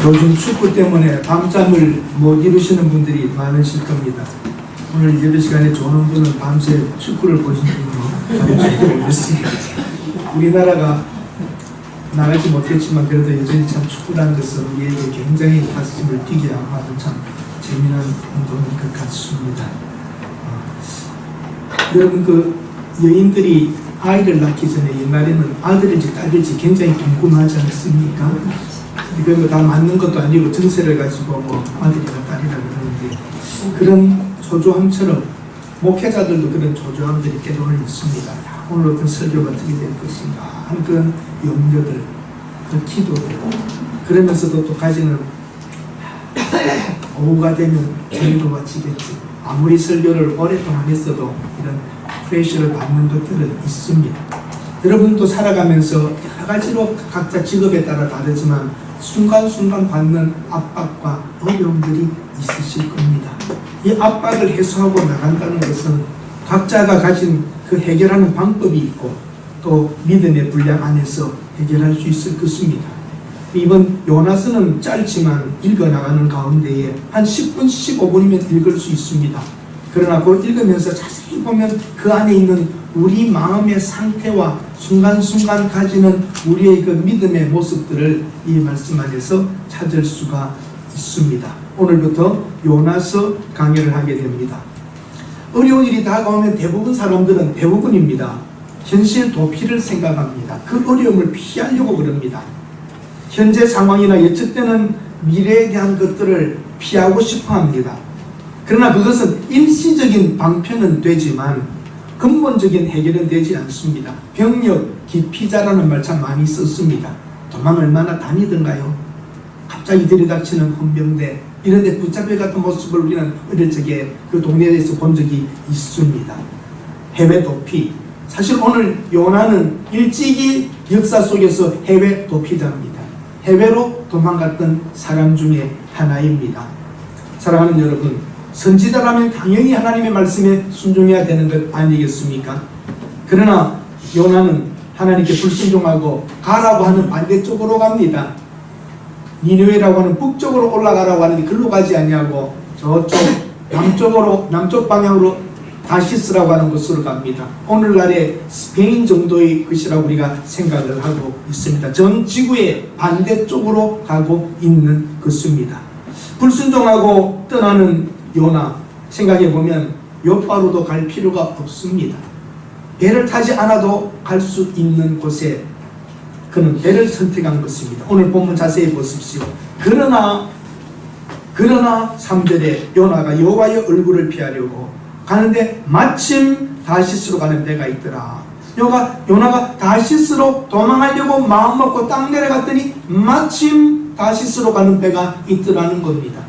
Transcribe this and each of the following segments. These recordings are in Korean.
요즘 축구 때문에 밤잠을 못 이루시는 분들이 많으실 겁니다. 오늘 예배 시간에 좋은 분은 밤새 축구를 보신 분으로 감사히 모르겠습니다. 우리나라가 나가지 못했지만 그래도 여전히 참 축구라는 것은 우리에게 굉장히 가슴을 뛰게 하고 참 재미난 운동인 것 같습니다. 여러분, 그 여인들이 아이를 낳기 전에 옛날에는 아들인지 딸인지 굉장히 궁금하지 않습니까? 이거 다 맞는 것도 아니고 증세를 가지고 뭐 아들이나 딸이라 그러는데, 그런 초조함처럼 목회자들도 그런 초조함들이 때로는 있습니다. 오늘 어떤 설교가 어떻게 될 것인가 하는 그런 염려들, 그런 기도들, 그러면서도 또 가지는 오후가 되면 저희도 마치겠지. 아무리 설교를 오랫동안 했어도 이런 프레셔를 받는 것들은 있습니다. 여러분도 살아가면서 여러 가지로 각자 직업에 따라 다르지만 순간순간 받는 압박과 어려움들이 있으실 겁니다. 이 압박을 해소하고 나간다는 것은 각자가 가진 그 해결하는 방법이 있고 또 믿음의 분량 안에서 해결할 수 있을 것입니다. 이번 요나서는 짧지만 읽어나가는 가운데에 한 10분, 15분이면 읽을 수 있습니다. 그러나 그걸 읽으면서 자세히 보면 그 안에 있는 우리 마음의 상태와 순간순간 가지는 우리의 그 믿음의 모습들을 이 말씀 안에서 찾을 수가 있습니다. 오늘부터 요나서 강의를 하게 됩니다. 어려운 일이 다가오면 대부분입니다. 현실 도피를 생각합니다. 그 어려움을 피하려고 그럽니다. 현재 상황이나 예측되는 미래에 대한 것들을 피하고 싶어 합니다. 그러나 그것은 일시적인 방편은 되지만 근본적인 해결은 되지 않습니다. 병력 기피자라는 말 참 많이 썼습니다. 도망 얼마나 다니던가요? 갑자기 들이닥치는 헌병대, 이런 데 붙잡혀 같은 모습을 우리는 어릴 적에 그 동네에서 본 적이 있습니다. 해외 도피, 사실 오늘 요나는 일찍이 역사 속에서 해외 도피자입니다. 해외로 도망갔던 사람 중에 하나입니다. 사랑하는 여러분, 선지자라면 당연히 하나님의 말씀에 순종해야 되는 것 아니겠습니까? 그러나 요나는 하나님께 불순종하고 가라고 하는 반대쪽으로 갑니다. 니느웨라고 하는 북쪽으로 올라가라고 하는데 글로 가지 아니하고 저쪽 남쪽 방향으로 다시스라고 하는 곳으로 갑니다. 오늘날의 스페인 정도의 것이라고 우리가 생각을 하고 있습니다. 전 지구의 반대쪽으로 가고 있는 것입니다. 불순종하고 떠나는 요나, 생각해보면 요바로도 갈 필요가 없습니다. 배를 타지 않아도 갈 수 있는 곳에 그는 배를 선택한 것입니다. 오늘 본문 자세히 보십시오. 그러나 3절에 요나가 여호와의 얼굴을 피하려고 가는데 마침 다시스로 가는 배가 있더라. 요나가 다시스로 도망하려고 마음먹고 딱 내려갔더니 마침 다시스로 가는 배가 있더라는 겁니다.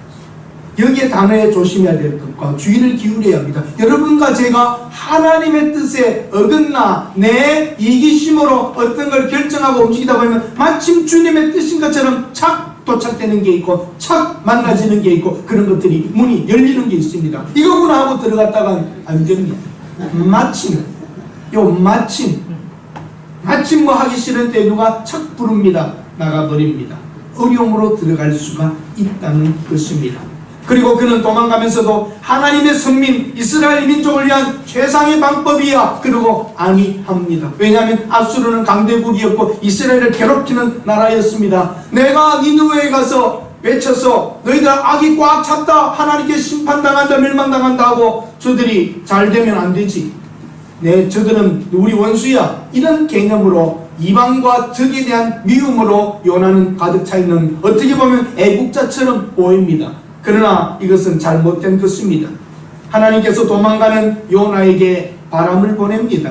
여기에 단어에 조심해야 될 것과 주의를 기울여야 합니다. 여러분과 제가 하나님의 뜻에 어긋나 내 이기심으로 어떤 걸 결정하고 움직이다 보면 마침 주님의 뜻인 것처럼 착 도착되는 게 있고 착 만나지는 게 있고 그런 것들이 문이 열리는 게 있습니다. 이거구나 하고 들어갔다가 안 됩니다. 마침 뭐 하기 싫을 때 누가 착 부릅니다. 나가버립니다. 어려움으로 들어갈 수가 있다는 것입니다. 그리고 그는 도망가면서도 하나님의 선민 이스라엘 민족을 위한 최상의 방법이야 그러고 아니합니다. 왜냐하면 아수르는 강대국이었고 이스라엘을 괴롭히는 나라였습니다. 내가 니느웨에 가서 외쳐서 너희들 악이 꽉 찼다, 하나님께 심판당한다, 멸망당한다 하고 저들이 잘 되면 안 되지, 저들은 우리 원수야, 이런 개념으로 이방과 적에 대한 미움으로 요나는 가득 차 있는, 어떻게 보면 애국자처럼 보입니다. 그러나 이것은 잘못된 것입니다. 하나님께서 도망가는 요나에게 바람을 보냅니다.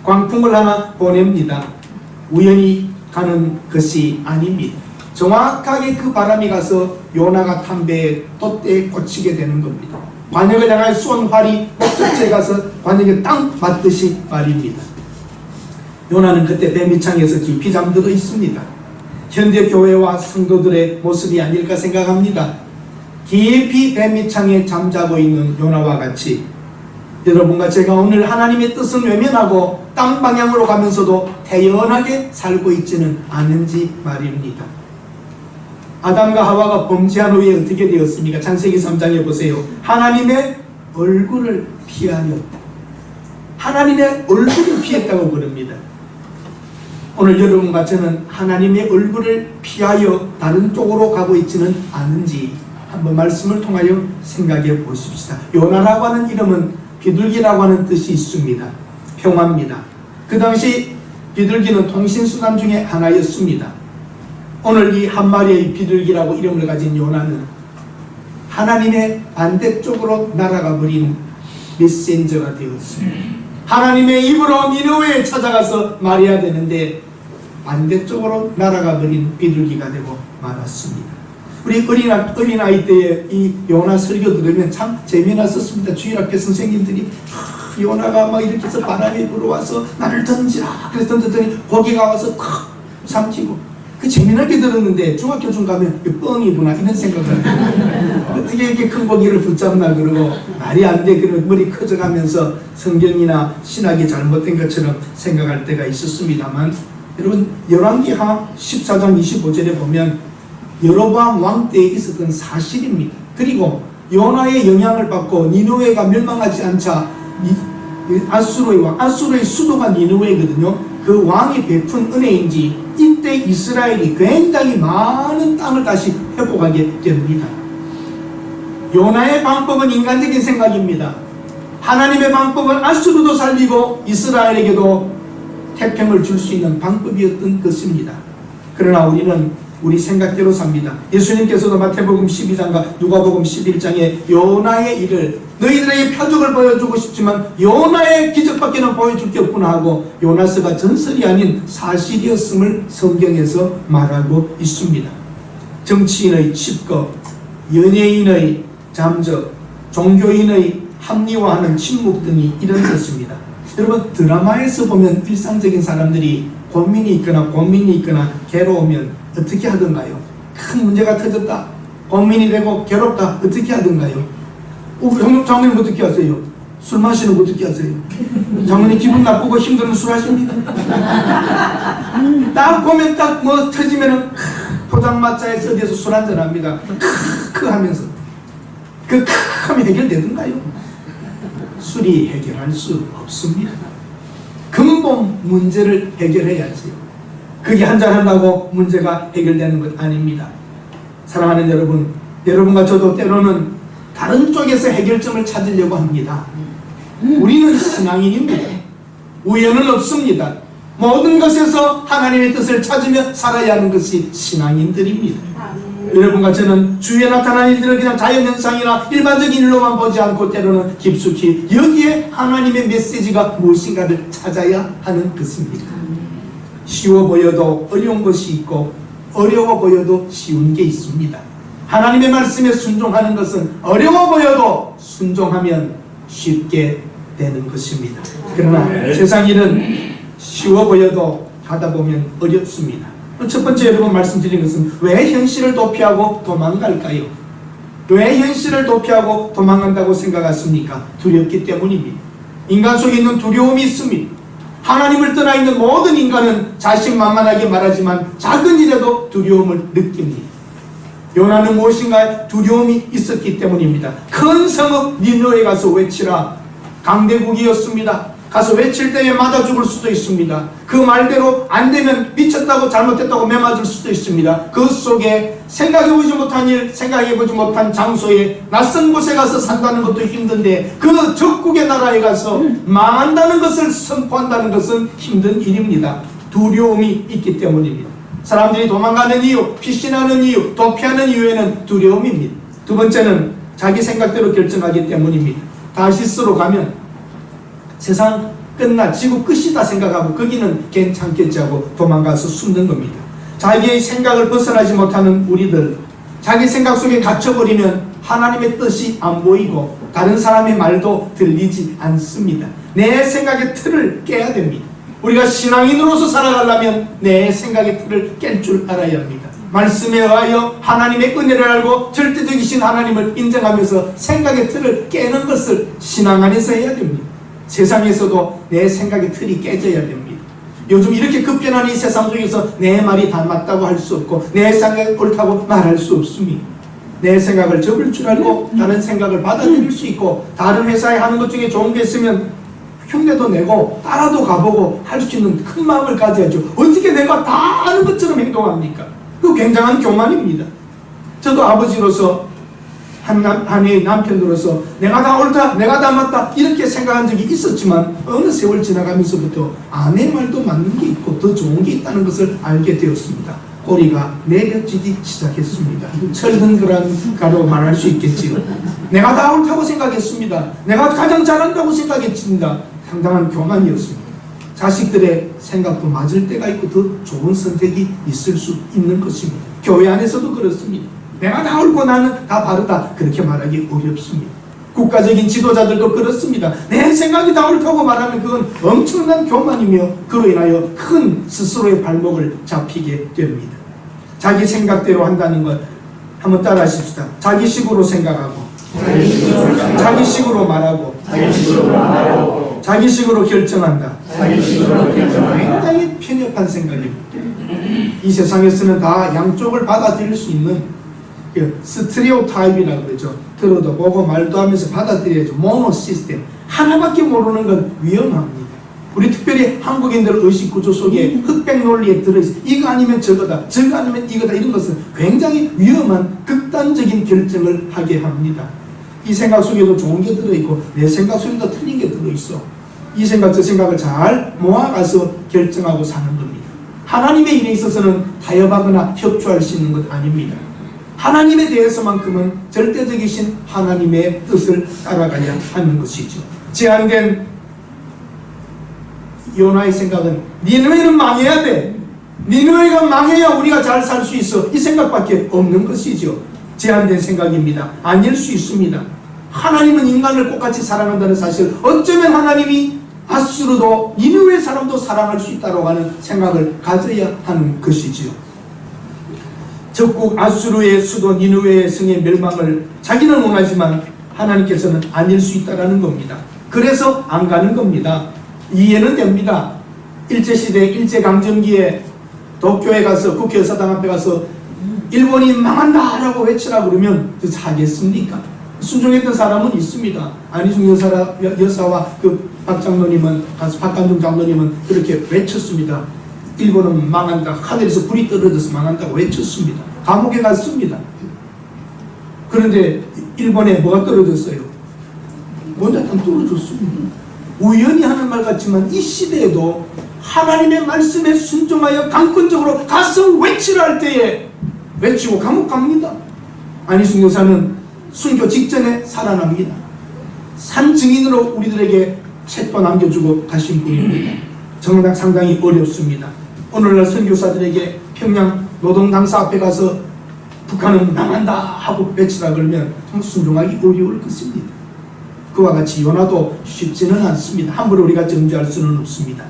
광풍을 하나 보냅니다. 우연히 가는 것이 아닙니다. 정확하게 그 바람이 가서 요나가 탄 배에 돛대에 꽂히게 되는 겁니다. 관역을 향해 쏜 활이 목적지에 가서 관역에 딱 맞듯이 말입니다. 요나는 그때 배 밑창에서 깊이 잠들어 있습니다. 현대 교회와 성도들의 모습이 아닐까 생각합니다. 깊이 배 밑창에 잠자고 있는 요나와 같이 여러분과 제가 오늘 하나님의 뜻은 외면하고 땅 방향으로 가면서도 태연하게 살고 있지는 않은지 말입니다. 아담과 하와가 범죄한 후에 어떻게 되었습니까? 창세기 3장에 보세요. 하나님의 얼굴을 피하려, 하나님의 얼굴을 피했다고 그럽니다. 오늘 여러분과 저는 하나님의 얼굴을 피하여 다른 쪽으로 가고 있지는 않은지 한번 말씀을 통하여 생각해 보십시다. 요나라고 하는 이름은 비둘기라고 하는 뜻이 있습니다. 평화입니다. 그 당시 비둘기는 통신수단 중에 하나였습니다. 오늘 이 한 마리의 비둘기라고 이름을 가진 요나는 하나님의 반대쪽으로 날아가 버린 메신저가 되었습니다. 하나님의 입으로 니느웨에 찾아가서 말해야 되는데 반대쪽으로 날아가 버린 비둘기가 되고 말았습니다. 우리 어린아이 때에 이 요나 설교 들으면 참 재미났었습니다. 주일학교 선생님들이 요나가 막 이렇게 해서 바람이 불어와서 나를 던지라 그래서 던졌더니 고기가 와서 콱 삼키고 그 재미나게 들었는데 중학교 중 가면 뻥이구나 이런 생각을 어떻게 이렇게 큰 고기를 붙잡나 그러고 말이 안 돼 그러고 머리 커져가면서 성경이나 신학이 잘못된 것처럼 생각할 때가 있었습니다만 여러분 열왕기하 14장 25절에 보면 여로보암 왕 때에 있었던 사실입니다. 그리고 요나의 영향을 받고 니느웨가 멸망하지 않자 아수르의 왕, 아수르의 수도가 니느웨거든요. 그 왕이 베푼 은혜인지 이때 이스라엘이 굉장히 많은 땅을 다시 회복하게 됩니다. 요나의 방법은 인간적인 생각입니다. 하나님의 방법은 아수르도 살리고 이스라엘에게도 태평을 줄 수 있는 방법이었던 것입니다. 그러나 우리는 우리 생각대로 삽니다. 예수님께서도 마태복음 12장과 누가복음 11장에 요나의 일을 너희들에게 표적을 보여주고 싶지만 요나의 기적밖에는 보여줄 게 없구나 하고 요나서가 전설이 아닌 사실이었음을 성경에서 말하고 있습니다. 정치인의 칩거, 연예인의 잠적, 종교인의 합리화하는 침묵 등이 이런 것입니다. 여러분 드라마에서 보면 일상적인 사람들이 고민이 있거나 괴로우면 어떻게 하던가요? 큰 문제가 터졌다, 고민이 되고 괴롭다, 어떻게 하던가요? 장모님 어떻게 하세요? 술 마시는 거 어떻게 하세요? 장모님 기분 나쁘고 힘들면 술 하십니다. 딱 보면 딱 뭐 터지면은 포장마차에서 어디서 술 한잔 합니다. 크 하면서 그 하면 해결되던가요? 술이 해결할 수 없습니다. 근본 문제를 해결해야지. 그게 한잔한다고 문제가 해결되는 것 아닙니다. 사랑하는 여러분, 여러분과 저도 때로는 다른 쪽에서 해결점을 찾으려고 합니다. 우리는 신앙인입니다. 우연은 없습니다. 모든 것에서 하나님의 뜻을 찾으며 살아야 하는 것이 신앙인들입니다. 여러분과 저는 주위에 나타나는 일들을 그냥 자연현상이나 일반적인 일로만 보지 않고 때로는 깊숙이 여기에 하나님의 메시지가 무엇인가를 찾아야 하는 것입니다. 쉬워 보여도 어려운 것이 있고 어려워 보여도 쉬운 게 있습니다. 하나님의 말씀에 순종하는 것은 어려워 보여도 순종하면 쉽게 되는 것입니다. 그러나 세상 일은 쉬워 보여도 하다 보면 어렵습니다. 첫 번째 여러분 말씀드린 것은 왜 현실을 도피하고 도망갈까요? 왜 현실을 도피하고 도망간다고 생각하십니까? 두렵기 때문입니다. 인간 속에 있는 두려움이 있습니다. 하나님을 떠나 있는 모든 인간은 자신만만하게 말하지만 작은 일에도 두려움을 느낍니다. 요나는 무엇인가 두려움이 있었기 때문입니다. 큰 성읍 니느웨에 가서 외치라. 강대국이었습니다. 가서 외칠 때에 맞아 죽을 수도 있습니다. 그 말대로 안 되면 미쳤다고 잘못했다고 매맞을 수도 있습니다. 그 속에 생각해보지 못한 일, 생각해보지 못한 장소에 낯선 곳에 가서 산다는 것도 힘든데 그 적국의 나라에 가서 망한다는 것을 선포한다는 것은 힘든 일입니다. 두려움이 있기 때문입니다. 사람들이 도망가는 이유, 피신하는 이유, 도피하는 이유에는 두려움입니다. 두 번째는 자기 생각대로 결정하기 때문입니다. 다시스로 가면 세상 끝나 지구 끝이다 생각하고 거기는 괜찮겠지 하고 도망가서 숨는 겁니다. 자기의 생각을 벗어나지 못하는 우리들, 자기 생각 속에 갇혀버리면 하나님의 뜻이 안 보이고 다른 사람의 말도 들리지 않습니다. 내 생각의 틀을 깨야 됩니다. 우리가 신앙인으로서 살아가려면 내 생각의 틀을 깰 줄 알아야 합니다. 말씀에 의하여 하나님의 은혜를 알고 절대적이신 하나님을 인정하면서 생각의 틀을 깨는 것을 신앙 안에서 해야 됩니다. 세상에서도 내 생각의 틀이 깨져야 됩니다. 요즘 이렇게 급변하는 이 세상 속에서 내 말이 다 맞다고 할 수 없고 내 생각이 옳다고 말할 수 없습니다. 내 생각을 접을 줄 알고 다른 생각을 받아들일 수 있고, 다른 회사에 하는 것 중에 좋은 게 있으면 흉내도 내고 따라도 가보고 할 수 있는 큰 마음을 가져야죠. 어떻게 내가 다 아는 것처럼 행동합니까? 그 굉장한 교만입니다. 저도 아버지로서 한 해의 남편으로서 내가 다 옳다, 내가 다 맞다 이렇게 생각한 적이 있었지만, 어느 세월 지나가면서부터 내 말도 맞는 게 있고 더 좋은 게 있다는 것을 알게 되었습니다. 꼬리가 내려지기 시작했습니다. 철든 거라고 말할 수 있겠지요. 내가 다 옳다고 생각했습니다. 내가 가장 잘한다고 생각했습니다. 상당한 교만이었습니다. 자식들의 생각도 맞을 때가 있고 더 좋은 선택이 있을 수 있는 것입니다. 교회 안에서도 그렇습니다. 내가 다 옳고 나는 다 바르다 그렇게 말하기 어렵습니다. 국가적인 지도자들도 그렇습니다. 내 생각이 다 옳다고 말하면 그건 엄청난 교만이며 그로 인하여 큰 스스로의 발목을 잡히게 됩니다. 자기 생각대로 한다는 것 한번 따라 하십시다. 자기식으로 생각하고 자기식으로 말하고 자기식으로 결정한다. 굉장히 편협한 생각입니다. 이 세상에서는 다 양쪽을 받아들일 수 있는 스테레오타입이라고 그러죠. 들어도 보고 말도 하면서 받아들여야죠. 모노 시스템. 하나밖에 모르는 건 위험합니다. 우리 특별히 한국인들 의식구조 속에 흑백 논리에 들어있어. 이거 아니면 저거다, 저거 아니면 이거다. 이런 것은 굉장히 위험한 극단적인 결정을 하게 합니다. 이 생각 속에도 좋은 게 들어있고 내 생각 속에도 틀린 게 들어있어. 이 생각 저 생각을 잘 모아가서 결정하고 사는 겁니다. 하나님의 일에 있어서는 타협하거나 협조할 수 있는 것 아닙니다. 하나님에 대해서만큼은 절대적이신 하나님의 뜻을 따라가야 하는 것이죠. 제한된 요나의 생각은 니느웨는 망해야 돼. 니느웨가 망해야 우리가 잘 살 수 있어. 이 생각밖에 없는 것이죠. 제한된 생각입니다. 아닐 수 있습니다. 하나님은 인간을 똑같이 사랑한다는 사실, 어쩌면 하나님이 아수르도 니느웨 사람도 사랑할 수 있다고 하는 생각을 가져야 하는 것이지요. 적국 아수르의 수도 니느웨의 성의 멸망을 자기는 원하지만 하나님께서는 아닐 수 있다는 겁니다. 그래서 안 가는 겁니다. 이해는 됩니다. 일제시대 일제강점기에 도쿄에 가서 국회의사당 앞에 가서 일본이 망한다라고 외치라고 그러면 하겠습니까? 순종했던 사람은 있습니다. 안희숙 여사와 그 박장로님은, 가수 박감종 장로님은 그렇게 외쳤습니다. 일본은 망한다. 하늘에서 불이 떨어져서 망한다고 외쳤습니다. 감옥에 갔습니다. 그런데 일본에 뭐가 떨어졌어요? 원자탄 떨어졌습니다. 우연히 하는 말 같지만 이 시대에도 하나님의 말씀에 순종하여 강권적으로 가서 외치라 할 때에 외치고 감옥 갑니다. 안희숙 여사는 순교 직전에 살아납니다. 산 증인으로 우리들에게 책도 남겨주고 가신 분입니다. 정작 상당히 어렵습니다. 오늘날 선교사들에게 평양 노동당사 앞에 가서 북한은 망한다 하고 외치라 그러면 순종하기 어려울 것입니다. 그와 같이 요나도 쉽지는 않습니다. 함부로 우리가 정죄할 수는 없습니다.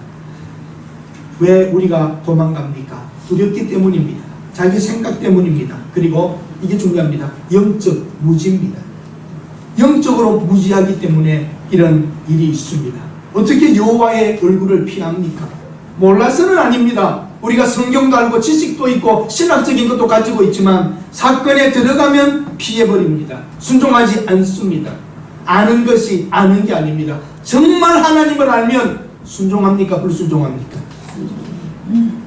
왜 우리가 도망갑니까? 두렵기 때문입니다. 자기 생각 때문입니다. 그리고 이게 중요합니다. 영적 무지입니다. 영적으로 무지하기 때문에 이런 일이 있습니다. 어떻게 여호와의 얼굴을 피합니까? 몰라서는 아닙니다. 우리가 성경도 알고 지식도 있고 신학적인 것도 가지고 있지만 사건에 들어가면 피해버립니다. 순종하지 않습니다. 아는 것이 아는 게 아닙니다. 정말 하나님을 알면 순종합니까? 불순종합니까?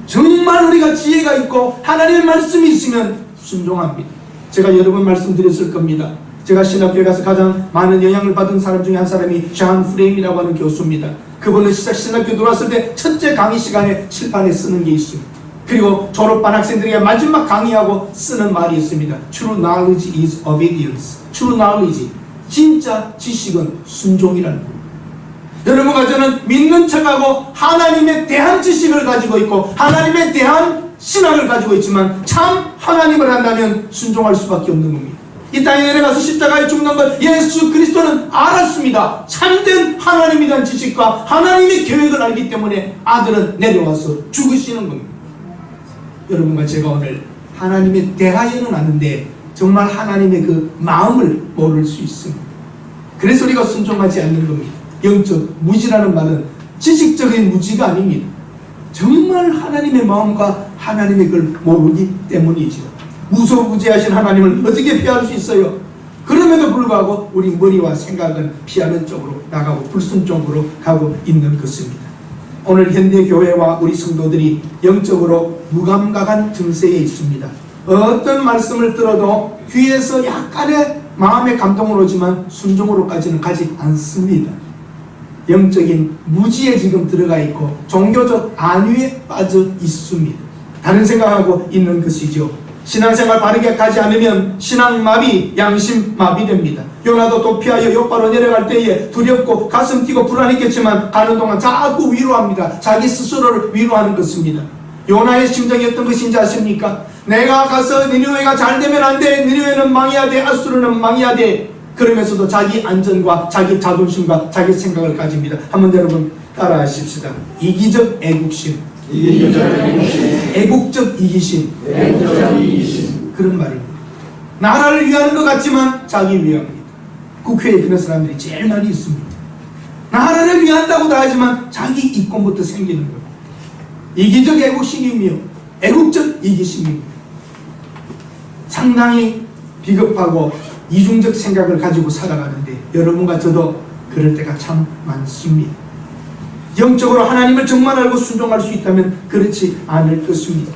정말 우리가 지혜가 있고 하나님의 말씀이 있으면 순종합니다. 제가 여러 번 말씀드렸을 겁니다. 제가 신학교에 가서 가장 많은 영향을 받은 사람 중에 한 사람이 쟈 프레임이라고 하는 교수입니다. 그분은 신학교 들어왔을 때 첫째 강의 시간에 칠판에 쓰는 게 있습니다. 그리고 졸업반 학생들에게 마지막 강의하고 쓰는 말이 있습니다. True knowledge is obedience. True knowledge, 진짜 지식은 순종이라는 겁니다. 여러분과 저는 믿는 척하고 하나님에 대한 지식을 가지고 있고 하나님에 대한 신학을 가지고 있지만 참 하나님을 한다면 순종할 수밖에 없는 겁니다. 이 땅에 내려가서 십자가에 죽는 걸 예수 그리스도는 알았습니다. 참된 하나님에 대한 지식과 하나님의 계획을 알기 때문에 아들은 내려와서 죽으시는 겁니다. 여러분과 제가 오늘 하나님에 대하여는 아는데 정말 하나님의 그 마음을 모를 수 있습니다. 그래서 우리가 순종하지 않는 겁니다. 영적 무지라는 말은 지식적인 무지가 아닙니다. 정말 하나님의 마음과 하나님의 걸 모르기 때문이죠. 무소부지하신 하나님을 어떻게 피할 수 있어요? 그럼에도 불구하고 우리 머리와 생각은 피하는 쪽으로 나가고 불순종으로 가고 있는 것입니다. 오늘 현대 교회와 우리 성도들이 영적으로 무감각한 증세에 있습니다. 어떤 말씀을 들어도 귀에서 약간의 마음의 감동은 오지만 순종으로까지는 가지 않습니다. 영적인 무지에 지금 들어가 있고 종교적 안위에 빠져 있습니다. 다른 생각하고 있는 것이죠. 신앙생활 바르게 가지 않으면 신앙마비, 양심마비 됩니다. 요나도 도피하여 요바로 내려갈 때에 두렵고 가슴 뛰고 불안했겠지만 가는 동안 자꾸 위로합니다. 자기 스스로를 위로하는 것입니다. 요나의 심정이 어떤 것인지 아십니까? 내가 가서 니느웨가 잘 되면 안 돼. 니느웨는 망해야 돼. 아수르는 망해야 돼. 그러면서도 자기 안전과 자기 자존심과 자기 생각을 가집니다. 한번 여러분 따라하십시다. 이기적 애국심, 애국적 이기심, 그런 말입니다. 나라를 위하는 것 같지만 자기 위합니다. 국회에 그런 사람들이 제일 많이 있습니다. 나라를 위한다고 다 하지만 자기 이권부터 생기는 거예요. 이기적 애국심이며 애국적 이기심입니다. 상당히 비겁하고 이중적 생각을 가지고 살아가는데 여러분과 저도 그럴 때가 참 많습니다. 영적으로 하나님을 정말 알고 순종할 수 있다면 그렇지 않을 것입니다.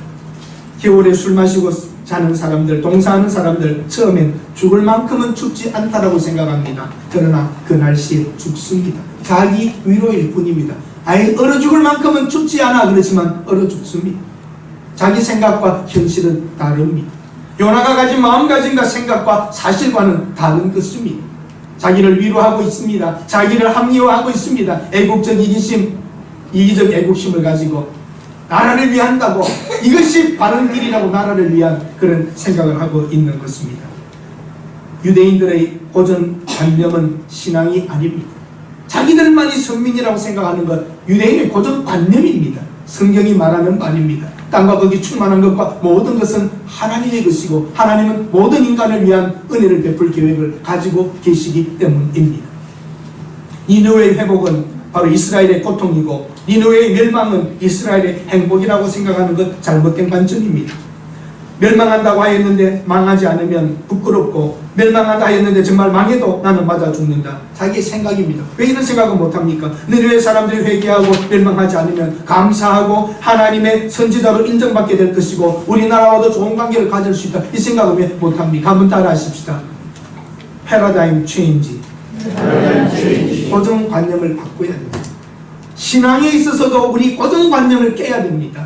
겨울에 술 마시고 자는 사람들, 동사하는 사람들 처음엔 죽을 만큼은 춥지 않다라고 생각합니다. 그러나 그 날씨에 죽습니다. 자기 위로일 뿐입니다. 아예 얼어 죽을 만큼은 춥지 않아 그렇지만 얼어 죽습니다. 자기 생각과 현실은 다릅니다. 요나가 가진 마음가짐과 생각과 사실과는 다른 것입니다. 자기를 위로하고 있습니다. 자기를 합리화하고 있습니다. 애국적 이기심, 이기적 애국심을 가지고 나라를 위한다고 이것이 바른 길이라고 나라를 위한 그런 생각을 하고 있는 것입니다. 유대인들의 고정관념은 신앙이 아닙니다. 자기들만이 선민이라고 생각하는 것 유대인의 고정관념입니다. 성경이 말하는 바입니다. 땅과 거기 충만한 것과 모든 것은 하나님의 것이고 하나님은 모든 인간을 위한 은혜를 베풀 계획을 가지고 계시기 때문입니다. 니느웨의 회복은 바로 이스라엘의 고통이고 니느웨의 멸망은 이스라엘의 행복이라고 생각하는 것 잘못된 관점입니다. 멸망한다고 하였는데 망하지 않으면 부끄럽고 멸망한다 하였는데 정말 망해도 나는 맞아 죽는다. 자기의 생각입니다. 왜 이런 생각을 못합니까? 니느웨 사람들이 회개하고 멸망하지 않으면 감사하고 하나님의 선지자로 인정받게 될 것이고 우리나라와도 좋은 관계를 가질 수 있다. 이 생각을 왜 못합니까? 한번 따라 하십시다. 패러다임 체인지. 고정관념을 바꿔야 됩니다. 신앙에 있어서도 우리 고정관념을 깨야 됩니다.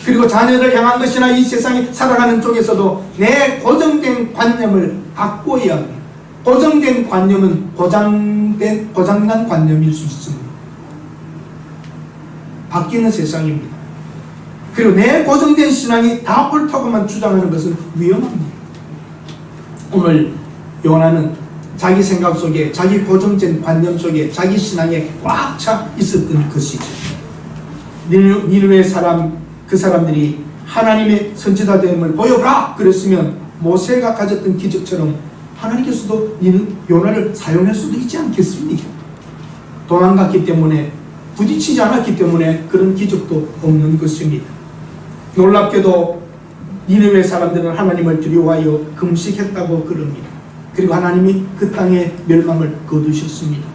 그리고 자녀를 향한 것이나 이 세상에 살아가는 쪽에서도 내 고정된 관념을 바꿔야 합니다. 고정된 관념은 고장난 관념일 수 있습니다. 바뀌는 세상입니다. 그리고 내 고정된 신앙이 다 옳다고만 주장하는 것은 위험합니다. 오늘 요나는 자기 생각 속에 자기 고정된 관념 속에 자기 신앙에 꽉 차 있었던 것이죠. 니느웨 사람 그 사람들이 하나님의 선지자됨을 보여라 그랬으면 모세가 가졌던 기적처럼 하나님께서도 요나를 사용할 수도 있지 않겠습니까? 도망갔기 때문에 부딪히지 않았기 때문에 그런 기적도 없는 것입니다. 놀랍게도 니느웨 사람들은 하나님을 두려워하여 금식했다고 그럽니다. 그리고 하나님이 그 땅의 멸망을 거두셨습니다.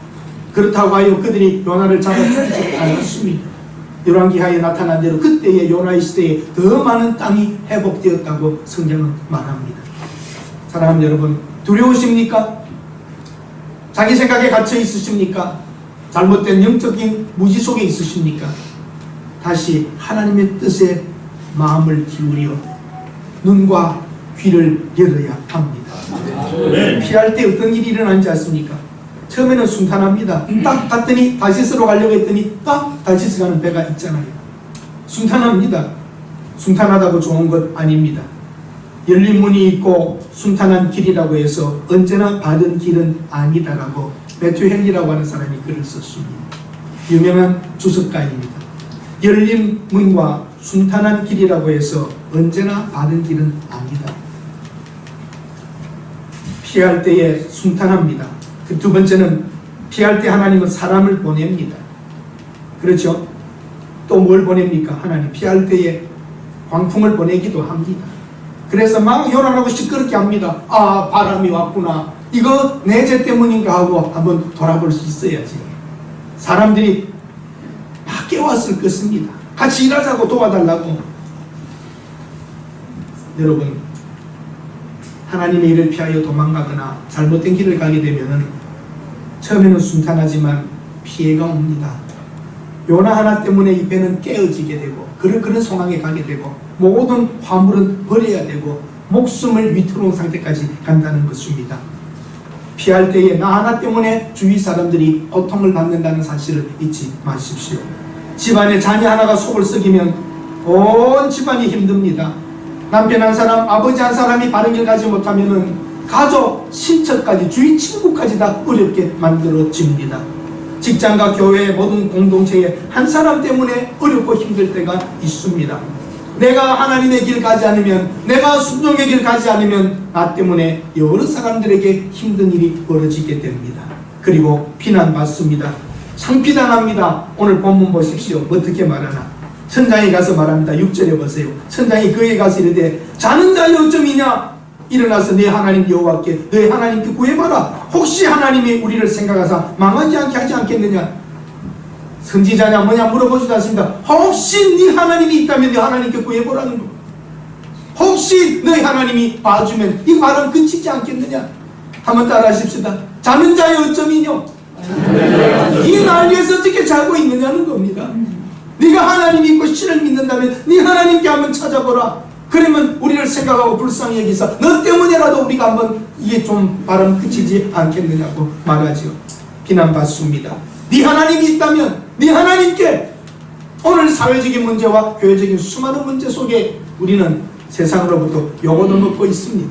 그렇다고 하여 그들이 요나를 잡아 죽이지 않았습니다. 열왕기하에 나타난 대로 그때의 요나의 시대에 더 많은 땅이 회복되었다고 성경은 말합니다. 사랑하는 여러분, 두려우십니까? 자기 생각에 갇혀 있으십니까? 잘못된 영적인 무지 속에 있으십니까? 다시 하나님의 뜻에 마음을 기울여 눈과 귀를 열어야 합니다. 피할 때 어떤 일이 일어나는지 아십니까? 처음에는 순탄합니다. 딱 갔더니 다시스로 가려고 했더니 딱 다시스 가는 배가 있잖아요. 순탄합니다. 순탄하다고 좋은 것 아닙니다. 열린 문이 있고 순탄한 길이라고 해서 언제나 받은 길은 아니다라고 매튜 헨리라고 하는 사람이 글을 썼습니다. 유명한 주석가입니다. 열린 문과 순탄한 길이라고 해서 언제나 받은 길은 아니다. 피할 때에 순탄합니다. 그 두 번째는 피할 때 하나님은 사람을 보냅니다. 그렇죠? 또 뭘 보냅니까? 하나님 피할 때에 광풍을 보내기도 합니다. 그래서 막 요란하고 시끄럽게 합니다. 아, 바람이 왔구나. 이거 내 죄 때문인가 하고 한번 돌아볼 수 있어야지. 사람들이 막 깨웠을 것입니다. 같이 일하자고 도와달라고. 여러분, 하나님의 일을 피하여 도망가거나 잘못된 길을 가게 되면 처음에는 순탄하지만 피해가 옵니다. 요나 하나 때문에 이 배는 깨어지게 되고 그런 상황에 가게 되고 모든 화물은 버려야 되고 목숨을 위태로운 상태까지 간다는 것입니다. 피할 때에 나 하나 때문에 주위 사람들이 고통을 받는다는 사실을 잊지 마십시오. 집안에 자녀 하나가 속을 썩이면 온 집안이 힘듭니다. 남편 한 사람, 아버지 한 사람이 바른 길 가지 못하면 가족, 친척까지, 주위 친구까지 다 어렵게 만들어집니다. 직장과 교회 모든 공동체에 한 사람 때문에 어렵고 힘들 때가 있습니다. 내가 하나님의 길 가지 않으면, 내가 순종의 길 가지 않으면 나 때문에 여러 사람들에게 힘든 일이 벌어지게 됩니다. 그리고 비난받습니다. 상피당합니다. 오늘 본문 보십시오. 어떻게 말하나. 선장이 가서 말합니다. 6절에 보세요. 선장이 그에 가서 이르되 자는 자여 어쩌미냐. 일어나서 내 하나님 여호와께 너의 하나님께 구해봐라. 혹시 하나님이 우리를 생각하사 망하지 않게 하지 않겠느냐. 선지자냐 뭐냐 물어보지도 않습니다. 혹시 네 하나님이 있다면 네 하나님께 구해보라는 거. 혹시 너희 하나님이 봐주면 이 말은 그치지 않겠느냐. 한번 따라 하십시다. 자는 자여 어쩌미뇨. 이 난리에서 어떻게 자고 있느냐는 겁니다. 네가 하나님 믿고 신을 믿는다면 네 하나님께 한번 찾아보라. 그러면 우리를 생각하고 불쌍히 여기서 너 때문에라도 우리가 한번 이게 좀 바람 그치지 않겠느냐고 말하죠. 비난받습니다. 네 하나님이 있다면 네 하나님께. 오늘 사회적인 문제와 교회적인 수많은 문제 속에 우리는 세상으로부터 요구도 먹고 있습니다.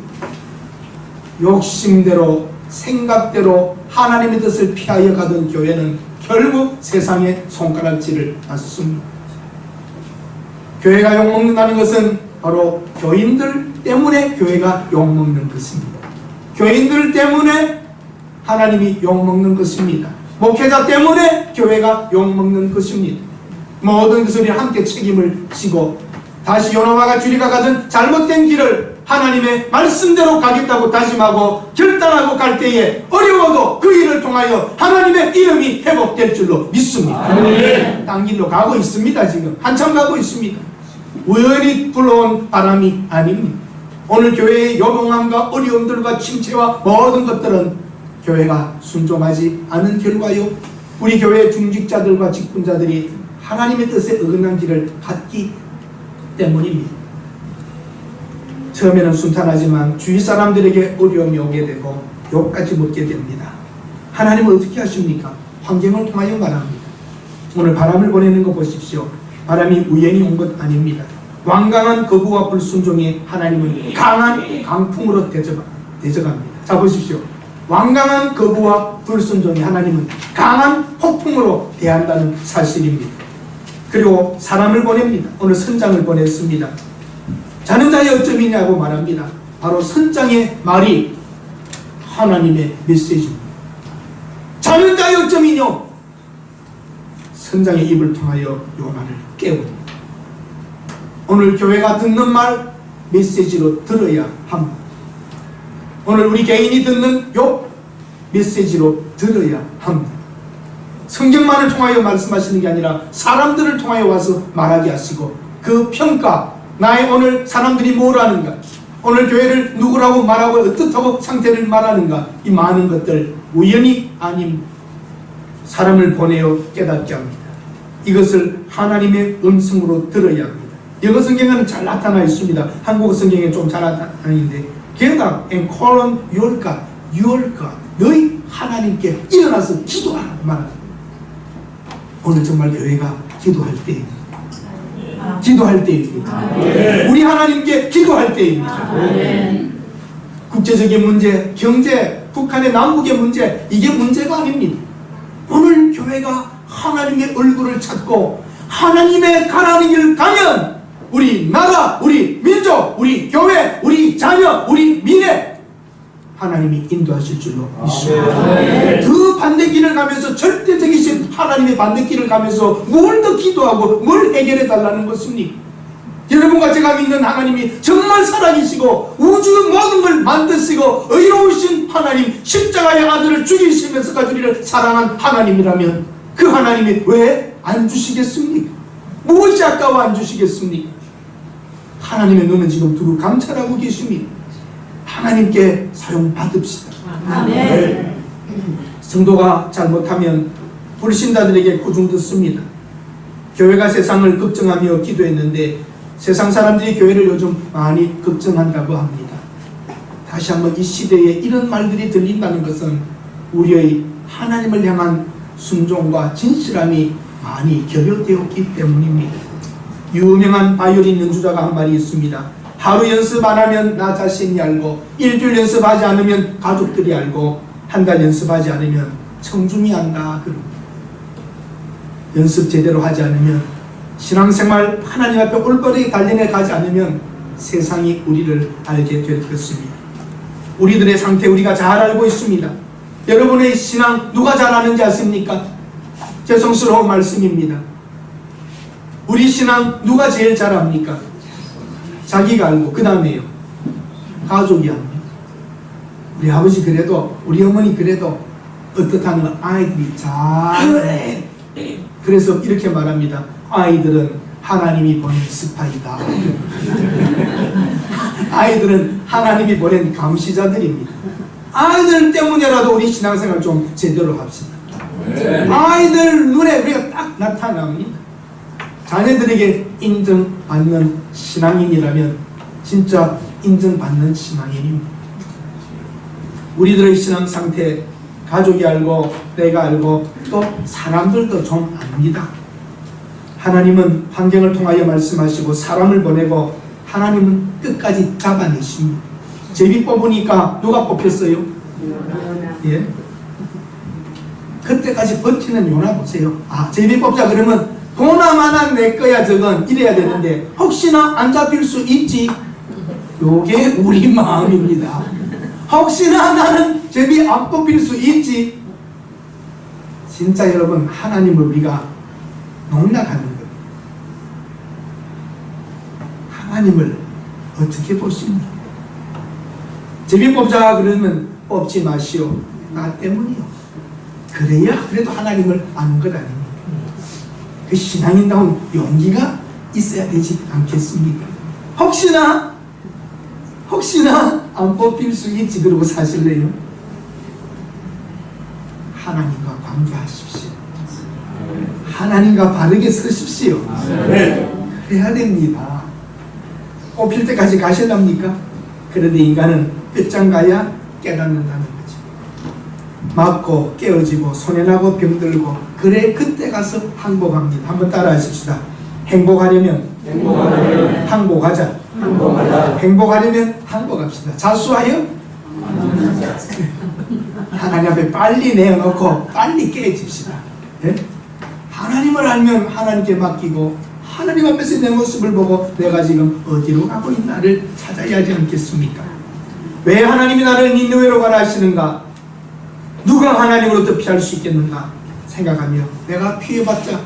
욕심대로 생각대로 하나님의 뜻을 피하여 가던 교회는 결국 세상의 손가락질을 받습니다. 교회가 욕먹는다는 것은 바로 교인들 때문에 교회가 욕먹는 것입니다. 교인들 때문에 하나님이 욕먹는 것입니다. 목회자 때문에 교회가 욕먹는 것입니다. 모든 것을 함께 책임을 지고 다시 요나와 같이 우리가 가던 잘못된 길을 하나님의 말씀대로 가겠다고 다짐하고 결단하고 갈 때에 어려워도 그 일을 통하여 하나님의 이름이 회복될 줄로 믿습니다. 딴 길로 가고 있습니다. 지금 한참 가고 있습니다. 우연히 불어온 바람이 아닙니다. 오늘 교회의 요동함과 어려움들과 침체와 모든 것들은 교회가 순종하지 않은 결과요, 우리 교회의 중직자들과 직분자들이 하나님의 뜻에 어긋난 길을 갔기 때문입니다. 처음에는 순탄하지만 주위 사람들에게 어려움이 오게 되고 욕까지 먹게 됩니다. 하나님은 어떻게 하십니까? 환경을 통하여 말합니다. 오늘 바람을 보내는 거 보십시오. 바람이 우연히 온 것 아닙니다. 완강한 거부와 불순종에 하나님은 강한 강풍으로 대적합니다. 자 보십시오. 완강한 거부와 불순종에 하나님은 강한 폭풍으로 대한다는 사실입니다. 그리고 사람을 보냅니다. 오늘 선장을 보냈습니다. 자는 자의 어쩌미냐고 말합니다. 바로 선장의 말이 하나님의 메시지입니다. 자는 자의 어쩌미뇨. 선장의 입을 통하여 요나를 깨웁니다. 오늘 교회가 듣는 말 메시지로 들어야 합니다. 오늘 우리 개인이 듣는 욕 메시지로 들어야 합니다. 성경만을 통하여 말씀하시는 게 아니라 사람들을 통하여 와서 말하게 하시고 그 평가, 나의 오늘 사람들이 뭘 하는가, 오늘 교회를 누구라고 말하고 어떻다고 상태를 말하는가, 이 많은 것들 우연히 아닌 사람을 보내어 깨닫게 합니다. 이것을 하나님의 음성으로 들어야 합니다. 영어 성경에는 잘 나타나 있습니다. 한국어 성경에 좀 잘 나타나는데 Get up and call on your God, your God. 너희 하나님께 일어나서 기도하라고 말합니다. 오늘 정말 교회가 기도할 때입니다. 기도할 때입니다. 우리 하나님께 기도할 때입니다. 국제적인 문제, 경제, 북한의 남북의 문제, 이게 문제가 아닙니다. 오늘 교회가 하나님의 얼굴을 찾고 하나님의 가라는 길을 가면 우리 나라, 우리 민족, 우리 교회, 우리 자녀, 우리 미래 하나님이 인도하실 줄로 믿습니다. 그 반대 길을 가면서 절대 절대적이신 하나님의 반대길을 가면서 뭘 더 기도하고 뭘 해결해 달라는 것입니까? 여러분과 제가 믿는 하나님이 정말 살아계시고 우주 모든 걸 만드시고 의로우신 하나님, 십자가의 아들을 죽이시면서까지 우리를 사랑한 하나님이라면 그 하나님이 왜 안 주시겠습니까? 무엇이 아까워 안 주시겠습니까? 하나님의 눈은 지금 두루 감찰하고 계십니다. 하나님께 사용받읍시다. 아멘. 성도가 잘못하면 불신자들에게 꾸중 듣습니다. 교회가 세상을 걱정하며 기도했는데 세상 사람들이 교회를 요즘 많이 걱정한다고 합니다. 다시 한번 이 시대에 이런 말들이 들린다는 것은 우리의 하나님을 향한 순종과 진실함이 많이 결여되었기 때문입니다. 유명한 바이올린 연주자가 한 말이 있습니다. 하루 연습 안 하면 나 자신이 알고, 일주일 연습하지 않으면 가족들이 알고, 한 달 연습하지 않으면 청중이 안다. 연습 제대로 하지 않으면, 신앙생활 하나님 앞에 올바르게 달려내 가지 않으면 세상이 우리를 알게 될 것입니다. 우리들의 상태 우리가 잘 알고 있습니다. 여러분의 신앙 누가 잘 아는지 아십니까? 죄송스러운 말씀입니다. 우리 신앙 누가 제일 잘 압니까? 자기가 알고 그 다음에요 가족이 압니다. 우리 아버지 그래도 우리 어머니 그래도 어떻다는 건 아이들이 잘 그래서 이렇게 말합니다. 아이들은 하나님이 보낸 스파이다. 아이들은 하나님이 보낸 감시자들입니다. 아이들 때문에라도 우리 신앙생활 좀 제대로 합시다. 아이들 눈에 우리가 딱 나타납니다. 자녀들에게 인정받는 신앙인이라면 진짜 인정받는 신앙인입니다. 우리들의 신앙 상태 가족이 알고 내가 알고 또 사람들도 좀 압니다. 하나님은 환경을 통하여 말씀하시고 사람을 보내고 하나님은 끝까지 잡아내십니다. 제비 뽑으니까 누가 뽑혔어요? 예. 그때까지 버티는 요나 보세요. 아, 제비 뽑자 그러면 보나마나 내 거야 저건 이래야 되는데 혹시나 안 잡힐 수 있지. 요게 우리 마음입니다. 혹시나 나는 제비 안 뽑힐 수 있지. 진짜 여러분 하나님을 우리가 농락하는 거예요. 하나님을 어떻게 보십니까? 제비 뽑자 그러면 뽑지 마시오. 나 때문이요. 그래야 그래도 하나님을 아는 것 아닙니까? 그 신앙인다운 용기가 있어야 되지 않겠습니까? 혹시나 안 뽑힐 수 있지 그러고 사실래요? 하나님과 관계하십시오. 하나님과 바르게 서십시오. 그래야 됩니다. 뽑힐 때까지 가실랍니까? 그런데 인간은 끝장 가야 깨닫는다는 거죠. 맞고 깨어지고 손해나고 병들고 그래 그때 가서 항복합니다. 한번 따라 하십시다. 행복하려면 항복하자. 행복하려면 항복합시다. 자수하여 하나님 앞에 빨리 내어놓고 빨리 깨집시다. 네? 하나님을 알면 하나님께 맡기고 하나님 앞에서 내 모습을 보고 내가 지금 어디로 가고 있나를 찾아야 하지 않겠습니까? 왜 하나님이 나를 니느웨로 가라 하시는가? 누가 하나님으로부터 피할 수 있겠는가 생각하며 내가 피해봤자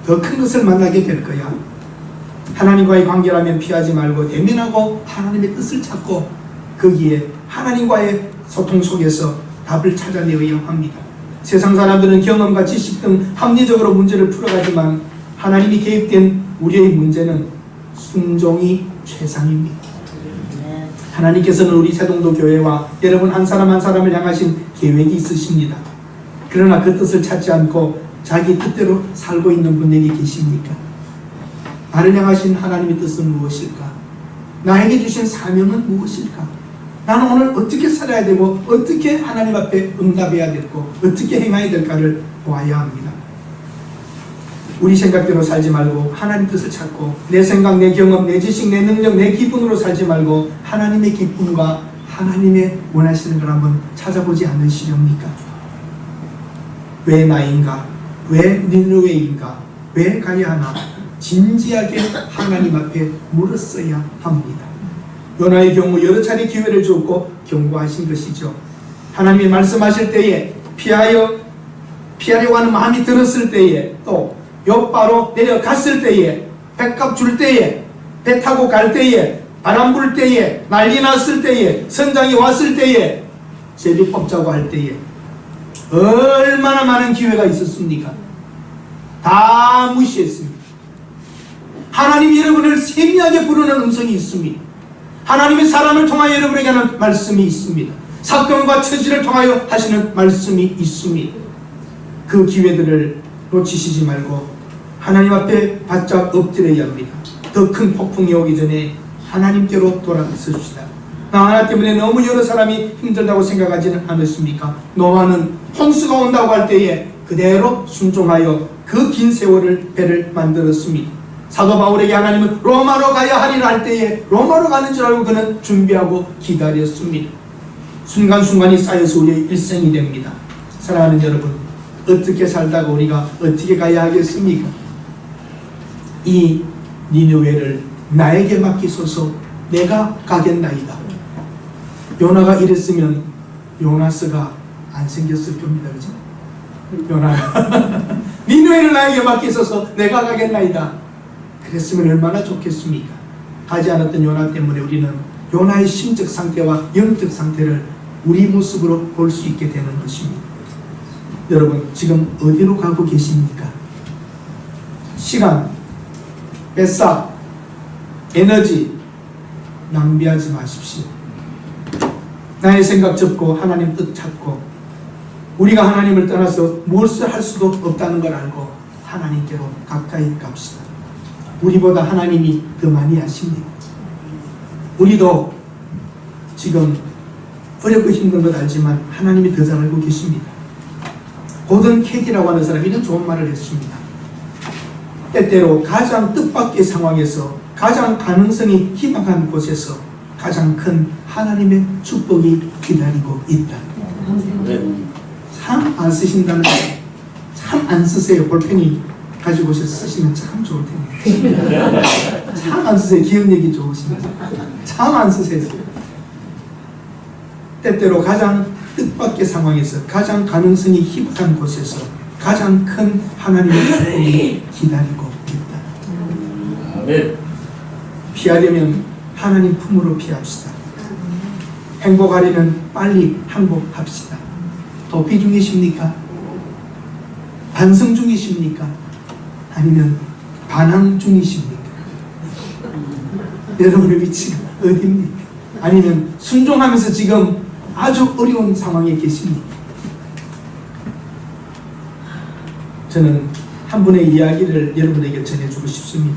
더 큰 것을 만나게 될 거야. 하나님과의 관계라면 피하지 말고 대면하고 하나님의 뜻을 찾고 거기에 하나님과의 소통 속에서 답을 찾아내어야 합니다. 세상 사람들은 경험과 지식 등 합리적으로 문제를 풀어가지만 하나님이 개입된 우리의 문제는 순종이 최상입니다. 하나님께서는 우리 새동도 교회와 여러분 한 사람 한 사람을 향하신 계획이 있으십니다. 그러나 그 뜻을 찾지 않고 자기 뜻대로 살고 있는 분에게 계십니까? 나를 향하신 하나님의 뜻은 무엇일까? 나에게 주신 사명은 무엇일까? 나는 오늘 어떻게 살아야 되고 어떻게 하나님 앞에 응답해야 되고 어떻게 행해야 될까를 보아야 합니다. 우리 생각대로 살지 말고 하나님 뜻을 찾고 내 생각, 내 경험, 내 지식, 내 능력, 내 기쁨으로 살지 말고 하나님의 기쁨과 하나님의 원하시는 걸 한번 찾아보지 않으시렵니까? 왜 나인가? 왜 니느웨인가? 왜 가야 하나? 진지하게 하나님 앞에 물었어야 합니다. 요나의 경우 여러 차례 기회를 주었고 경고하신 것이죠. 하나님이 말씀하실 때에 피하여 피하려고 하는 마음이 들었을 때에, 또 욥바로 내려갔을 때에, 백값 줄 때에, 배 타고 갈 때에, 바람 불 때에, 난리 났을 때에, 선장이 왔을 때에, 제비 뽑자고 할 때에 얼마나 많은 기회가 있었습니까? 다 무시했습니다. 하나님이 여러분을 세미하게 부르는 음성이 있습니다. 하나님이 사람을 통하여 여러분에게 하는 말씀이 있습니다. 사건과 처지를 통하여 하시는 말씀이 있습니다. 그 기회들을 놓치시지 말고 하나님 앞에 바짝 엎드려야 합니다. 더 큰 폭풍이 오기 전에 하나님께로 돌아섰습시다. 나 하나 때문에 너무 여러 사람이 힘들다고 생각하지는 않으십니까? 노아는 홍수가 온다고 할 때에 그대로 순종하여 그 긴 세월을 배를 만들었습니다. 사도 바울에게 하나님은 로마로 가야 하리라 할 때에 로마로 가는 줄 알고 그는 준비하고 기다렸습니다. 순간순간이 쌓여서 우리의 일생이 됩니다. 사랑하는 여러분, 어떻게 살다가 우리가 어떻게 가야 하겠습니까? 이 니느웨를 나에게 맡기소서, 내가 가겠나이다. 요나가 이랬으면 요나스가 안 생겼을 겁니다. 그죠? 요나가 니느웨를 나에게 맡기소서, 내가 가겠나이다. 그랬으면 얼마나 좋겠습니까? 가지 않았던 요나 때문에 우리는 요나의 심적 상태와 영적 상태를 우리 모습으로 볼 수 있게 되는 것입니다. 여러분, 지금 어디로 가고 계십니까? 시간, 뱃사, 에너지 낭비하지 마십시오. 나의 생각 접고 하나님 뜻 찾고 우리가 하나님을 떠나서 무엇을 할 수도 없다는 걸 알고 하나님께로 가까이 갑시다. 우리보다 하나님이 더 많이 아십니다. 우리도 지금 어렵고 힘든 것 알지만 하나님이 더 잘 알고 계십니다. 고든 캐디라고 하는 사람이 이런 좋은 말을 했습니다. 때때로 가장 뜻밖의 상황에서, 가장 가능성이 희망한 곳에서 가장 큰 하나님의 축복이 기다리고 있다. 참 안 쓰신다는 거, 참 안 쓰세요. 볼펜이 가지고 오셔서 쓰시면 참 좋을 텐데. 참 안 쓰세요. 기억력이 좋으시면 참 안 쓰세요. 때때로 가장 뜻밖의 상황에서, 가장 가능성이 희박한 곳에서 가장 큰 하나님의 축복이 기다리고 있다. 아멘. 피하려면 하나님 품으로 피합시다. 행복하려면 빨리 항복합시다. 도피 중이십니까? 반성 중이십니까? 아니면 반항 중이십니까? 여러분의 위치가 어디입니까? 아니면 순종하면서 지금 아주 어려운 상황에 계십니까? 저는 한 분의 이야기를 여러분에게 전해주고 싶습니다.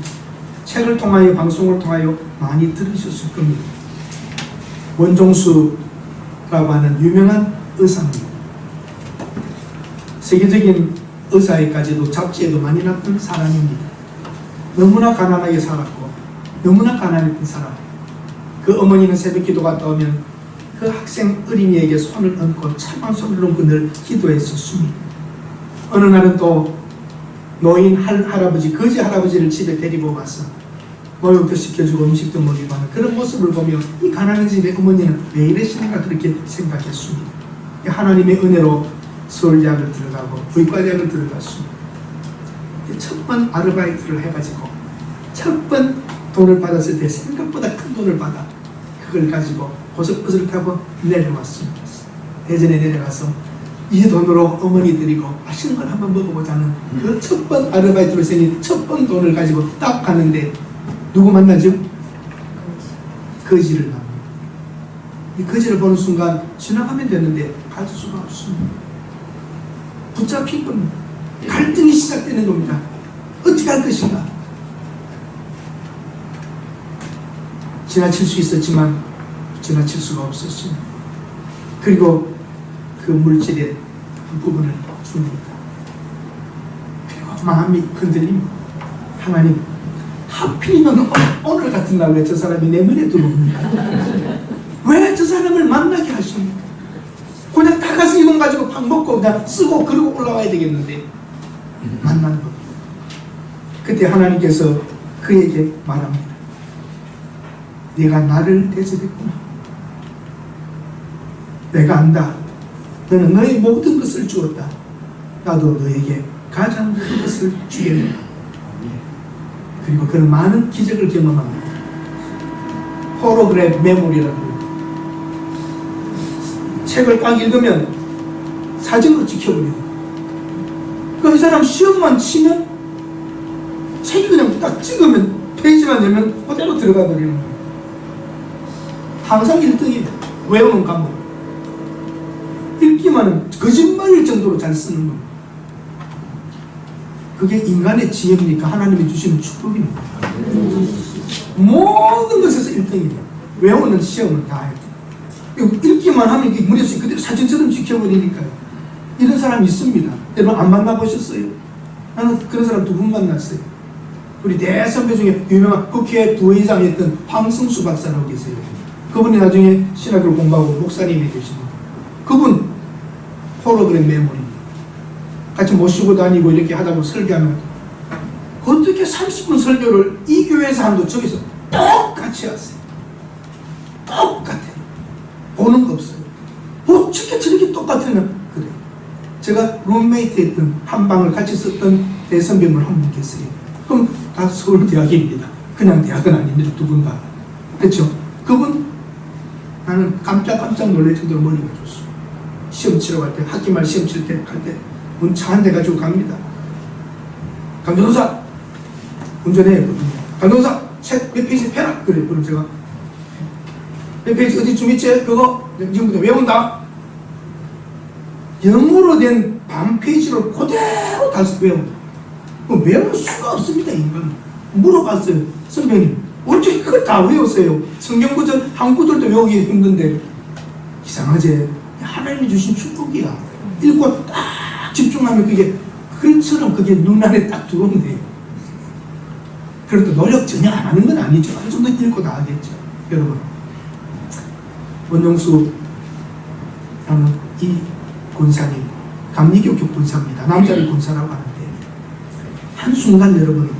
책을 통하여, 방송을 통하여 많이 들으셨을 겁니다. 원종수라고 하는 유명한 의사입니다. 세계적인 의사에까지도 잡지에도 많이 났던 사람입니다. 너무나 가난하게 살았고 너무나 가난했던 사람. 그 어머니는 새벽 기도 갔다 오면 그 학생 어린이에게 손을 얹고 차가운 손을 얹고 늘 기도했었습니다. 어느 날은 또 노인 할아버지, 거지 할아버지를 집에 데리고 와서 목욕도 시켜주고 음식도 먹이고 하는 그런 모습을 보며 이 가난한 집의 어머니는 왜 이러시는가 그렇게 생각했습니다. 하나님의 은혜로 서울대학을 들어가고 의과대학을 들어갔습니다. 첫 번 아르바이트를 해가지고 첫 번 돈을 받았을 때 생각보다 큰 돈을 받아 그걸 가지고 고속버스를 타고 내려왔습니다. 대전에 내려가서 이 돈으로 어머니 드리고 맛있는 걸 한번 먹어보자는 그 첫 번 아르바이트로 생긴 첫 번 돈을 가지고 딱 가는데 누구 만나죠? 거지를 만납니다. 이 거지를 보는 순간 지나가면 되는데 갈 수가 없습니다. 붙잡힌 겁니다. 갈등이 시작되는 겁니다. 어떻게 할 것인가? 지나칠 수 있었지만 지나칠 수가 없었습니다. 그리고 그 물질의 한 부분을 줍니다. 그리고 마음이 흔들립니다. 하나님, 하필이면 오늘 같은 날 왜 저 사람이 내 눈에 들어옵니까? 왜 저 사람을 만나게 하십니까? 그냥 다 가서 이건 가지고 밥 먹고 그냥 쓰고 그러고 올라와야 되겠는데 만난 겁니다. 그때 하나님께서 그에게 말합니다. 네가 나를 대접했구나. 내가 안다. 너는 너의 모든 것을 주었다. 나도 너에게 가장 큰 것을 주겠노라. 그리고 그런 많은 기적을 경험합니다. 홀로그램 메모리라고 합니다. 책을 딱 읽으면 사진으로 찍혀버리고, 그 사람 시험만 치면 책이 그냥 딱 찍으면 페이지만 열면 그대로 들어가 버리는 거예요. 항상 1등이에요. 외우는 과목. 읽기만 하면 거짓말일 정도로 잘 쓰는 겁니다. 그게 인간의 지혜입니까? 하나님이 주시는 축복입니다. 모든 것에서 1등이에요. 외우는 시험은 다 해요. 읽기만 하면 이게 머릿속에 그대로 사진처럼 지켜버리니까요. 이런 사람이 있습니다. 여러분 안 만나보셨어요? 나는 그런 사람 2분 만났어요. 우리 대선배 중에 유명한 국회 부의장이었던 황승수 박사라고 계세요. 그분이 나중에 신학을 공부하고 목사님이 되시는 그분 홀로그램 메모리입니다. 같이 모시고 다니고 이렇게 하다 보면 설교하면 어떻게 30분 설교를 이 교회에서 하는데 저기서 똑같이 하세요. 똑같아요. 보는 거 없어요. 어떻게 저렇게 똑같으면 그래요. 제가 룸메이트 했던 한 방을 같이 썼던 대선배물 한 분 계세요. 그럼 다 서울대학입니다. 그냥 대학은 아닙니다. 2분 다. 그렇죠? 그분 나는 깜짝 놀랄 정도로 머리가 좋았어. 시험 치러 갈 때, 학기말 시험 칠 때 갈 때 차 한 대 가지고 갑니다. 강전도사 운전해. 강전도사 책 몇 페이지 펴라. 그래. 그럼 제가 몇 페이지 어디쯤 있지? 그거 지금부터 외운다. 영어로 된 반페이지를 그대로 다 외운다. 외울 수가 없습니다. 인간은. 물어봤어요. 선배님 어떻게 그걸 다 외웠어요? 성경 구절 한 구절도 외우기 힘든데. 이상하지? 하나님이 주신 축복이야. 읽고 딱 집중하면 그게 글처럼 그게 눈안에 딱 들어온대요. 그래도 노력 전혀 안 하는 건 아니죠. 어느 정도 읽고 다 하겠죠. 여러분 원영수 이 군사님 감리교교 군사입니다. 남자를 군사라고 하는데 한순간 여러분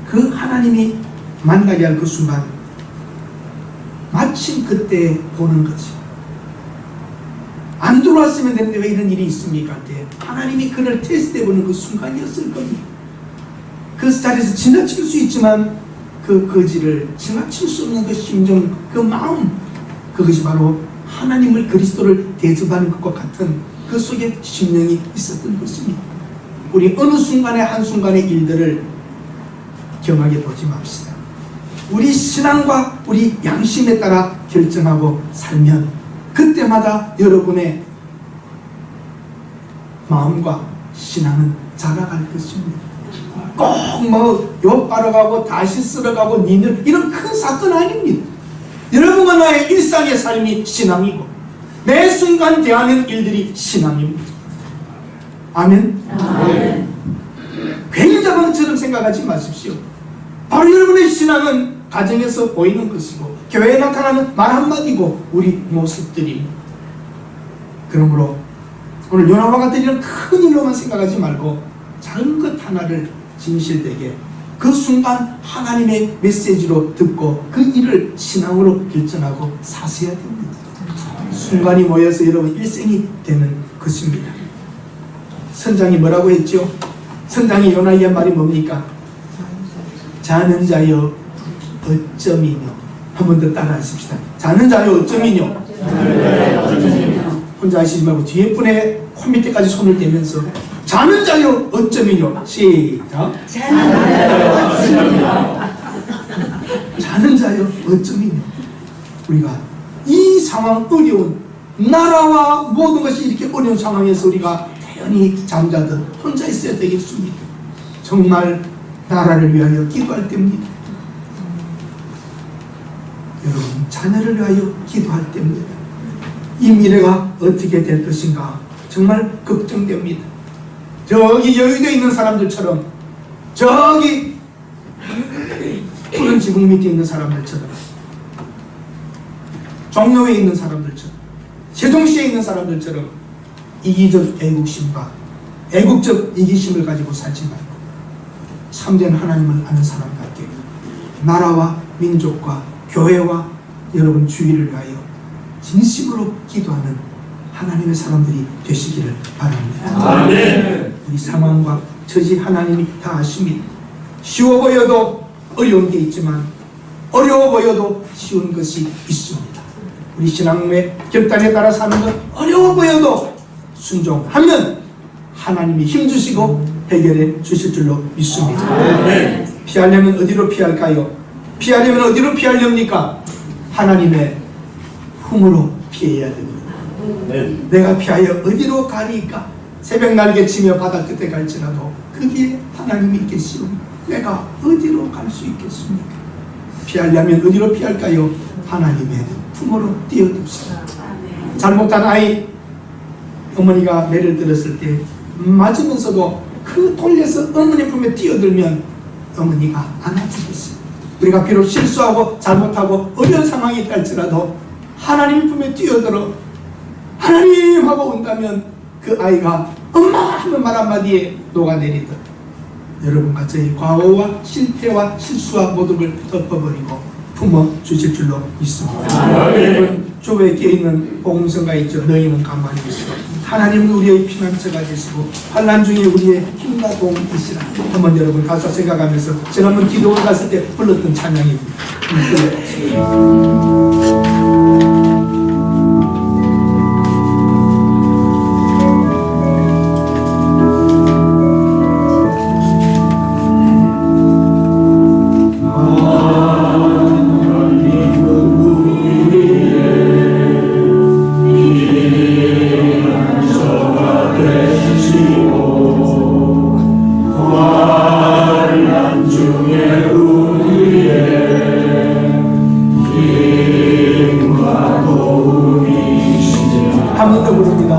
그 하나님이 만나게 할 그 순간 마침 그때 보는 거지. 안 들어왔으면 되는데 왜 이런 일이 있습니까? 하나님이 그를 테스트해보는 그 순간이었을 겁니다. 그 자리에서 지나칠 수 있지만 그 거지를 지나칠 수 없는 그 심정, 그 마음, 그것이 바로 하나님을 그리스도를 대접하는 것과 같은 그 속에 심령이 있었던 것입니다. 우리 어느 순간에 한순간의 일들을 경하게 보지 맙시다. 우리 신앙과 우리 양심에 따라 결정하고 살면 그때마다 여러분의 마음과 신앙은 자라갈 것입니다. 꼭 뭐 욕 바라가고 다시 쓸어가고 니들 이런 큰 사건 아닙니다. 여러분과 나의 일상의 삶이 신앙이고 매 순간 대하는 일들이 신앙입니다. 아멘. 아멘. 굉장한처럼 생각하지 마십시오. 바로 여러분의 신앙은 가정에서 보이는 것이고 교회에 나타나는 말 한마디고 우리 모습들입니다. 그러므로 오늘 요나와 같은 이런 큰 일로만 생각하지 말고 작은 것 하나를 진실되게 그 순간 하나님의 메시지로 듣고 그 일을 신앙으로 결정하고 사셔야 됩니다. 순간이 모여서 여러분 일생이 되는 것입니다. 선장이 뭐라고 했죠? 선장이 요나의 말이 뭡니까? 자는 자여 어쩌미뇨. 한 번 더 따라 하십시다. 자는 자여 어쩌미뇨. 혼자 하시지 말고 뒤에 분의 코 밑에까지 손을 대면서 자는 자여 어쩌미뇨. 시작. 자는 자여 어쩌미뇨. 우리가 이 상황 어려운 나라와 모든 것이 이렇게 어려운 상황에서 우리가 태연히 잠자듯 혼자 있어야 되겠습니까? 정말 나라를 위하여 기도할 때입니다. 여러분 자녀를 위하여 기도할 때입니다. 이 미래가 어떻게 될 것인가 정말 걱정됩니다. 저기 여의도에 있는 사람들처럼 저기 푸른 지붕 밑에 있는 사람들처럼 종로에 있는 사람들처럼 세종시에 있는 사람들처럼 이기적 애국심과 애국적 이기심을 가지고 살지 말고 참된 하나님을 아는 사람답게 나라와 민족과 교회와 여러분 주위를 위하여 진심으로 기도하는 하나님의 사람들이 되시기를 바랍니다. 아멘. 우리 상황과 처지 하나님이 다 아십니다. 쉬워 보여도 어려운 게 있지만 어려워 보여도 쉬운 것이 있습니다. 우리 신앙의 결단에 따라 사는 것 어려워 보여도 순종하면 하나님이 힘주시고 해결해 주실 줄로 믿습니다. 아멘. 피하려면 어디로 피할까요? 피하려면 어디로 피하렵니까? 하나님의 품으로 피해야 됩니다. 네. 내가 피하여 어디로 가리까? 새벽 날개치며 바다 끝에 갈지라도 거기에 하나님이 계시오. 내가 어디로 갈 수 있겠습니까? 피하려면 어디로 피할까요? 하나님의 품으로 뛰어듭시다. 잘못한 아이, 어머니가 매를 들었을 때 맞으면서도 그 돌려서 어머니 품에 뛰어들면 어머니가 안아주겠어요. 우리가 비록 실수하고 잘못하고 어려운 상황이 있다 할지라도 하나님 품에 뛰어들어 하나님 하고 온다면 그 아이가 엄마 하는 말 한마디에 녹아내리듯 여러분과 저희 과거와 실패와 실수와 모든 걸 덮어버리고 품어주실 줄로 믿습니다. 여러분 주변에 끼어있는 복음성가 있죠. 너희는 가만히 있어. 하나님은 우리의 피난처가 되시고 환난 중에 우리의 힘과 도움이시라. 한번 여러분 가사 생각하면서 지난번 기도원 갔을 때 불렀던 찬양입니다. 한 번 더 부릅니다.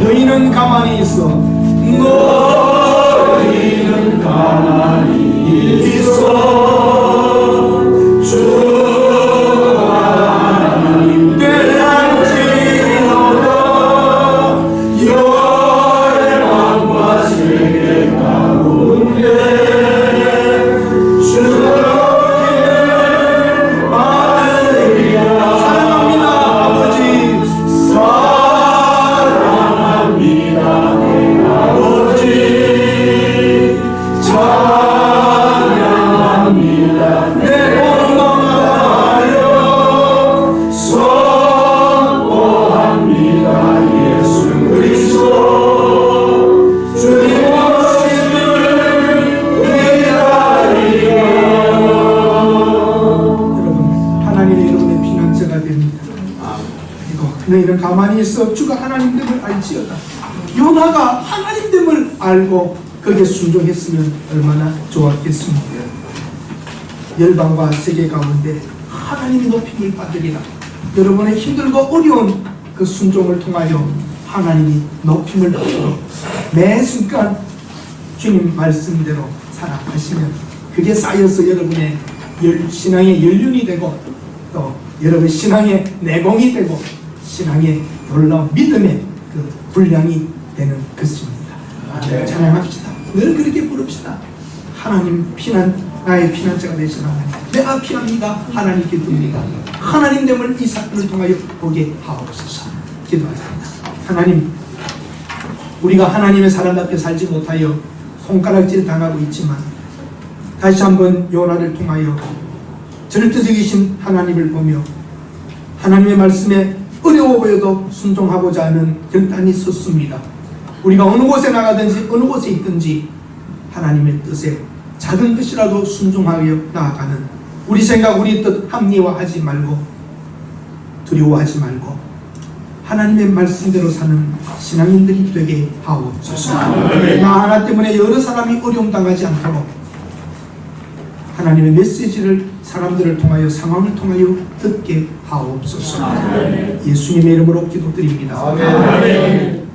너희는 가만히 있어. 너희는 가만히 있어. 너희는 가만히 있어 주가 하나님됨을 알지어다. 요나가 하나님됨을 알고 거기에 순종했으면 얼마나 좋았겠습니까? 열방과 세계 가운데 하나님이 높임을 받으리라. 여러분의 힘들고 어려운 그 순종을 통하여 하나님이 높임을 받도록 매 순간 주님 말씀대로 살아가시면 그게 쌓여서 여러분의 신앙의 연륜이 되고 또 여러분의 신앙의 내공이 되고 신앙의 놀라운 믿음의 그 분량이 되는 것입니다. 찬양합시다. 늘 그렇게 부릅시다. 하나님 나의 피난처가 되신 하나님, 내가 피합니다. 하나님 기도합니다. 하나님됨을 이 사건을 통하여 보게 하옵소서. 기도하십니다. 하나님, 우리가 하나님의 사람답게 살지 못하여 손가락질 당하고 있지만 다시 한번 요나를 통하여 절대적이신 하나님을 보며 하나님의 말씀에 어려워 보여도 순종하고자 하는 결단이 섰습니다. 우리가 어느 곳에 나가든지 어느 곳에 있든지 하나님의 뜻에 작은 것이라도 순종하여 나아가는 우리 생각 우리 뜻 합리화하지 말고 두려워하지 말고 하나님의 말씀대로 사는 신앙인들이 되게 하옵소서. 나 하나 때문에 여러 사람이 어려움 당하지 않도록 하나님의 메시지를 사람들을 통하여 상황을 통하여 듣게 하옵소서. 예수님의 이름으로 기도드립니다. 아멘.